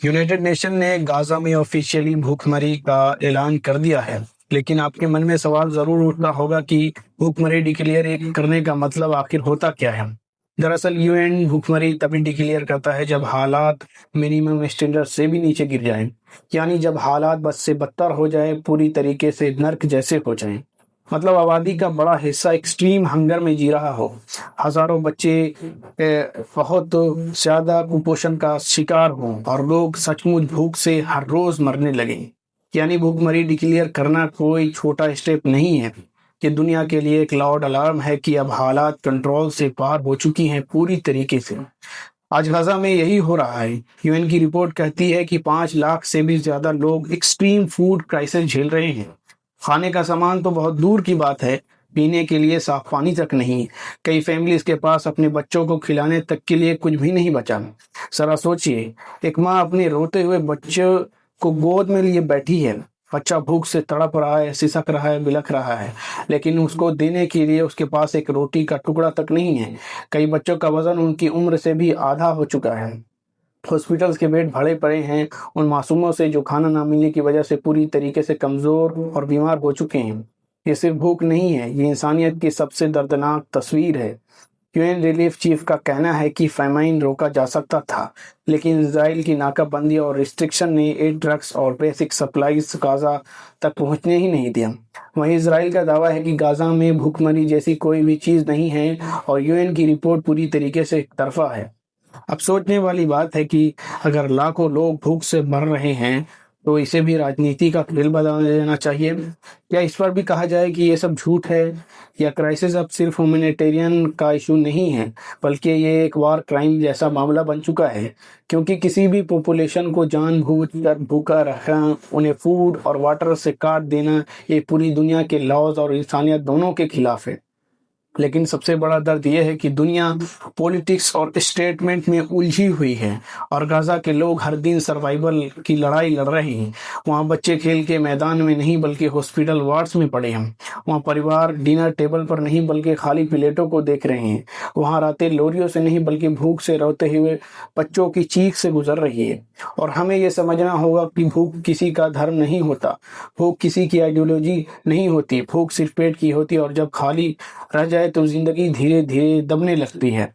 United nation ने Gaza में officially भूखमरी का ऐलान कर दिया है, लेकिन आपके मन में सवाल जरूर उठता होगा कि भूखमरी डिक्लेयर करने का मतलब आखिर होता क्या है। दरअसल यूएन भूखमरी तभी डिक्लेयर करता है जब हालात मिनिमम स्टैंडर्ड से भी नीचे गिर जाएं, यानी जब हालात बद से बदतर हो जाए, पूरी तरीके से नर्क जैसे हो जाएं। मतलब आबादी का बड़ा हिस्सा एक्सट्रीम हंगर में जी रहा हो, हजारों बच्चे बहुत ज्यादा कुपोषण का शिकार हों और लोग सचमुच भूख से हर रोज मरने लगे। यानी भूखमरी डिक्लेयर करना कोई छोटा स्टेप नहीं है, ये दुनिया के लिए एक लाउड अलार्म है कि अब हालात कंट्रोल से पार हो चुकी हैं पूरी तरीके से। आज गाजा में यही हो रहा है। यूएन की रिपोर्ट कहती है कि 5 लाख से भी ज्यादा लोग एक्सट्रीम फूड क्राइसिस झेल रहे हैं। खाने का सामान तो बहुत दूर की बात है, पीने के लिए साफ पानी तक नहीं। कई फैमिलीज के पास अपने बच्चों को खिलाने तक के लिए कुछ भी नहीं बचा। जरा सोचिए, एक माँ अपने रोते हुए बच्चे को गोद में लिए बैठी है। बच्चा भूख से तड़प रहा है, सिसक रहा है, बिलख रहा है, लेकिन उसको देने के लिए उसके पास एक रोटी का टुकड़ा तक नहीं है। कई बच्चों का वजन उनकी उम्र से भी आधा हो चुका है। हॉस्पिटल्स के बेड भरे पड़े हैं उन मासूमों से जो खाना ना मिलने की वजह से पूरी तरीके से कमजोर और बीमार हो चुके हैं। ये सिर्फ भूख नहीं है, ये इंसानियत की सबसे दर्दनाक तस्वीर है। यूएन रिलीफ चीफ का कहना है कि फेमाइन रोका जा सकता था, लेकिन इजराइल की नाकाबंदी और रिस्ट्रिक्शन ने एड, ड्रग्स और बेसिक सप्लाईज गाजा तक पहुंचने ही नहीं दिया। वहीं इजराइल का दावा है कि गाजा में भूखमरी जैसी कोई भी चीज नहीं है और यूएन की रिपोर्ट पूरी तरीके से एक तरफा है। अब सोचने वाली बात है कि अगर लाखों लोग भूख से मर रहे हैं तो इसे भी राजनीति का खेल बना देना चाहिए। क्या इस पर भी कहा जाए कि ये सब झूठ है, या क्राइसिस अब सिर्फ ह्यूमैनिटेरियन का इशू नहीं है बल्कि ये एक वार क्राइम जैसा मामला बन चुका है, क्योंकि किसी भी पॉपुलेशन को जानबूझकर भूखा रखना, उन्हें फूड और वाटर से काट देना, ये पूरी दुनिया के लॉज और इंसानियत दोनों के खिलाफ है। लेकिन सबसे बड़ा दर्द यह है कि दुनिया पॉलिटिक्स और स्टेटमेंट में उलझी हुई है और गाजा के लोग हर दिन सर्वाइवल की लड़ाई लड़ रहे हैं। वहाँ बच्चे खेल के मैदान में नहीं बल्कि हॉस्पिटल वार्ड्स में पड़े हैं। वहाँ परिवार डिनर टेबल पर नहीं बल्कि खाली प्लेटों को देख रहे हैं। वहाँ रातें लोरियों से नहीं बल्कि भूख से रोते हुए बच्चों की चीख से गुजर रही है। और हमें ये समझना होगा कि भूख किसी का धर्म नहीं होता, भूख किसी की आइडियोलॉजी नहीं होती, भूख सिर्फ पेट की होती है और जब खाली रह जाए तो जिंदगी धीरे धीरे दबने लगती है।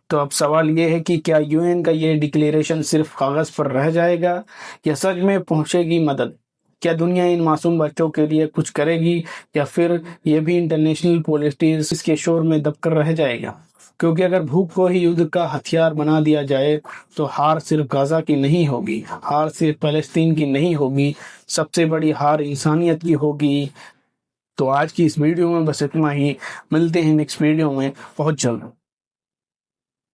तो अब सवाल ये है कि क्या यूएन का ये डिक्लेरेशन सिर्फ कागज पर रह जाएगा या सच में पहुंचेगी मदद? क्या दुनिया इन मासूम बच्चों के लिए कुछ करेगी, या फिर ये भी इंटरनेशनल पॉलिटिक्स के शोर में दबकर रह जाएगा? क्योंकि अगर भूख को ही युद्ध का हथियार बना दिया जाए तो हार सिर्फ गाजा की नहीं होगी, हार सिर्फ फलस्तीन की नहीं होगी, सबसे बड़ी हार इंसानियत की होगी। तो आज की इस वीडियो में बस इतना ही। मिलते हैं नेक्स्ट वीडियो में बहुत जल्द।